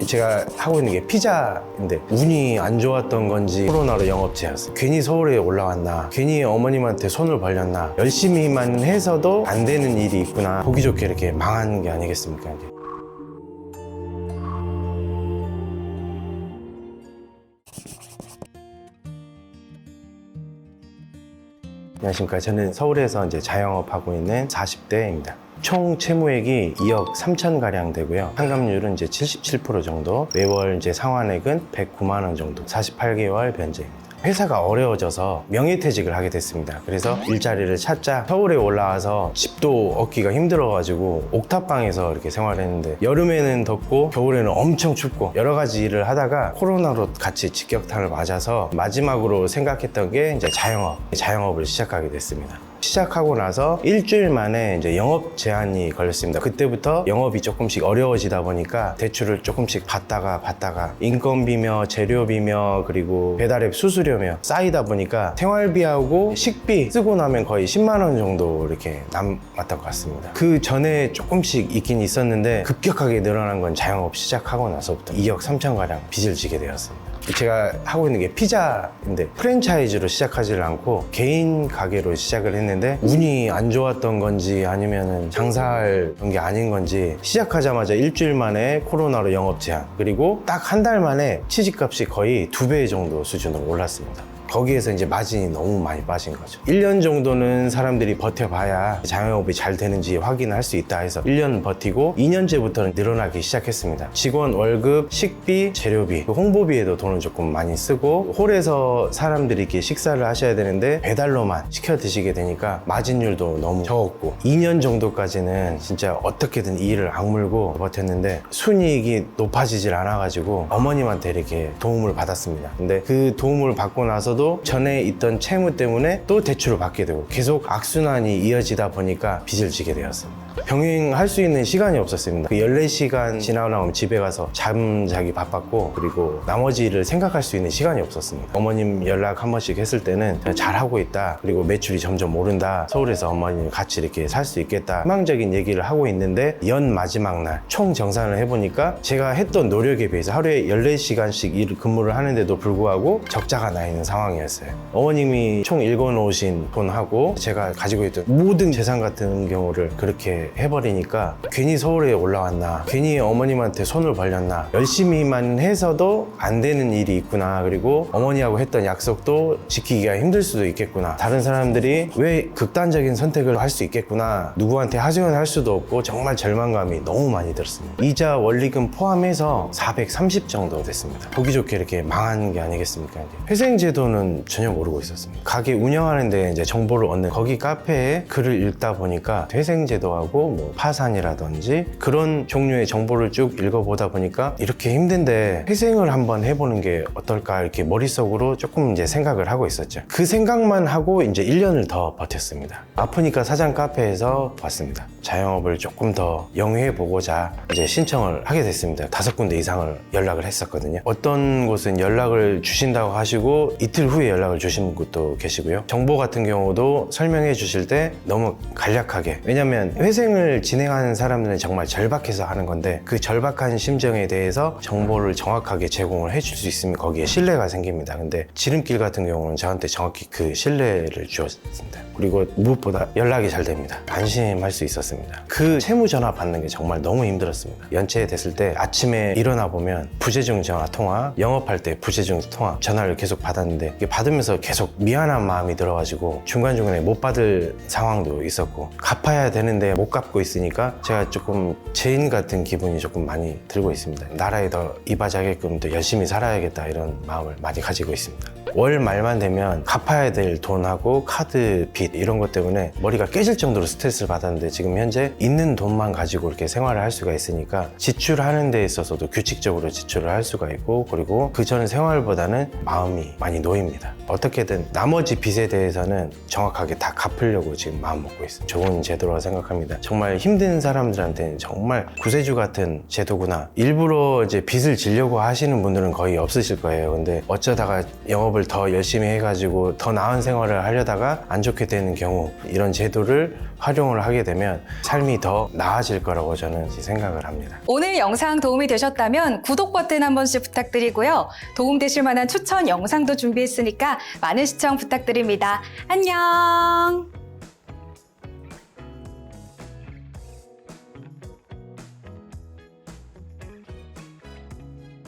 제가 하고 있는 게 피자인데 운이 안 좋았던 건지 코로나로 영업 제한했어요. 괜히 서울에 올라왔나, 괜히 어머님한테 손을 벌렸나, 열심히만 해서도 안 되는 일이 있구나, 보기 좋게 이렇게 망한 게 아니겠습니까? 이제. 안녕하십니까. 저는 서울에서 이제 자영업하고 있는 40대입니다. 총 채무액이 2억 3천 가량 되고요. 환갑률은 이제 77% 정도, 매월 이제 상환액은 109만 원 정도, 48개월 변제입니다. 회사가 어려워져서 명예퇴직을 하게 됐습니다. 그래서 일자리를 찾자 서울에 올라와서 집도 얻기가 힘들어가지고 옥탑방에서 이렇게 생활했는데, 여름에는 덥고 겨울에는 엄청 춥고 여러 가지 일을 하다가 코로나로 같이 직격탄을 맞아서 마지막으로 생각했던 게 이제 자영업을 시작하게 됐습니다. 시작하고 나서 일주일 만에 이제 영업 제한이 걸렸습니다. 그때부터 영업이 조금씩 어려워지다 보니까 대출을 조금씩 받다가 인건비며 재료비며 그리고 배달앱 수수료며 쌓이다 보니까 생활비하고 식비 쓰고 나면 거의 10만 원 정도 이렇게 남았던 것 같습니다. 그 전에 조금씩 있긴 있었는데 급격하게 늘어난 건 자영업 시작하고 나서부터 2억 3천 가량 빚을 지게 되었습니다. 제가 하고 있는 게 피자인데 프랜차이즈로 시작하지를 않고 개인 가게로 시작을 했는데, 운이 안 좋았던 건지 아니면 장사할 게 아닌 건지 시작하자마자 일주일 만에 코로나로 영업 제한, 그리고 딱 한 달 만에 치즈값이 거의 2배 정도 수준으로 올랐습니다. 거기에서 이제 마진이 너무 많이 빠진 거죠. 1년 정도는 사람들이 버텨봐야 자영업이 잘 되는지 확인할 수 있다 해서 1년 버티고 2년째부터는 늘어나기 시작했습니다. 직원 월급, 식비, 재료비, 홍보비에도 돈을 조금 많이 쓰고, 홀에서 사람들이 이렇게 식사를 하셔야 되는데 배달로만 시켜 드시게 되니까 마진율도 너무 적었고, 2년 정도까지는 진짜 어떻게든 이 일을 악물고 버텼는데 순이익이 높아지질 않아가지고 어머님한테 이렇게 도움을 받았습니다. 근데 그 도움을 받고 나서도 전에 있던 채무 때문에 또 대출을 받게 되고 계속 악순환이 이어지다 보니까 빚을 지게 되었습니다. 병행할 수 있는 시간이 없었습니다. 그 14시간 지나고 나면 집에 가서 잠자기 바빴고, 그리고 나머지 일을 생각할 수 있는 시간이 없었습니다. 어머님 연락 한 번씩 했을 때는 잘하고 있다, 그리고 매출이 점점 오른다, 서울에서 어머님 같이 이렇게 살 수 있겠다, 희망적인 얘기를 하고 있는데, 연 마지막 날 총 정산을 해보니까 제가 했던 노력에 비해서 하루에 14시간씩 근무를 하는데도 불구하고 적자가 나 있는 상황이었어요. 어머님이 총 읽어놓으신 돈하고 제가 가지고 있던 모든 재산 같은 경우를 그렇게 해버리니까 괜히 서울에 올라왔나, 괜히 어머님한테 손을 벌렸나, 열심히만 해서도 안 되는 일이 있구나, 그리고 어머니하고 했던 약속도 지키기가 힘들 수도 있겠구나, 다른 사람들이 왜 극단적인 선택을 할 수 있겠구나, 누구한테 하소연할 수도 없고, 정말 절망감이 너무 많이 들었습니다. 이자 원리금 포함해서 430 정도 됐습니다. 보기 좋게 이렇게 망한 게 아니겠습니까? 회생제도는 전혀 모르고 있었습니다. 가게 운영하는데 이제 정보를 얻는 거기 카페에 글을 읽다 보니까 회생제도하고 뭐 파산이라든지 그런 종류의 정보를 쭉 읽어보다 보니까 이렇게 힘든데 회생을 한번 해보는 게 어떨까, 이렇게 머릿속으로 조금 이제 생각을 하고 있었죠. 그 생각만 하고 이제 1년을 더 버텼습니다. 아프니까 사장 카페에서 왔습니다. 자영업을 조금 더 영위해보고자 이제 신청을 하게 됐습니다. 5군데 이상을 연락을 했었거든요. 어떤 곳은 연락을 주신다고 하시고 이틀 후에 연락을 주신 곳도 계시고요. 정보 같은 경우도 설명해 주실 때 너무 간략하게, 왜냐면 회생을 진행하는 사람들은 정말 절박해서 하는 건데, 그 절박한 심정에 대해서 정보를 정확하게 제공을 해줄 수 있으면 거기에 신뢰가 생깁니다. 근데 지름길 같은 경우는 저한테 정확히 그 신뢰를 주었습니다. 그리고 무엇보다 연락이 잘 됩니다. 안심할 수 있었습니다. 그 채무 전화 받는 게 정말 너무 힘들었습니다. 연체됐을 때 아침에 일어나 보면 부재중 전화 통화, 영업할 때 부재중 통화 전화를 계속 받았는데, 이게 받으면서 계속 미안한 마음이 들어가지고 중간중간에 못 받을 상황도 있었고, 갚아야 되는데 못 갚고 있으니까 제가 조금 죄인 같은 기분이 조금 많이 들고 있습니다. 나라에 더 이바지하게끔 더 열심히 살아야겠다, 이런 마음을 많이 가지고 있습니다. 월 말만 되면 갚아야 될 돈하고 카드 빚 이런 것 때문에 머리가 깨질 정도로 스트레스를 받았는데, 지금 현재 있는 돈만 가지고 이렇게 생활을 할 수가 있으니까 지출하는 데 있어서도 규칙적으로 지출을 할 수가 있고, 그리고 그전 생활보다는 마음이 많이 놓입니다. 어떻게든 나머지 빚에 대해서는 정확하게 다 갚으려고 지금 마음 먹고 있어요. 좋은 제도라고 생각합니다. 정말 힘든 사람들한테는 정말 구세주 같은 제도구나. 일부러 이제 빚을 지려고 하시는 분들은 거의 없으실 거예요. 근데 어쩌다가 영업을 노력을 더 열심히 해가지고 더 나은 생활을 하려다가 안 좋게 되는 경우, 이런 제도를 활용을 하게 되면 삶이 더 나아질 거라고 저는 생각을 합니다. 오늘 영상 도움이 되셨다면 구독 버튼 한 번씩 부탁드리고요. 도움되실 만한 추천 영상도 준비했으니까 많은 시청 부탁드립니다. 안녕!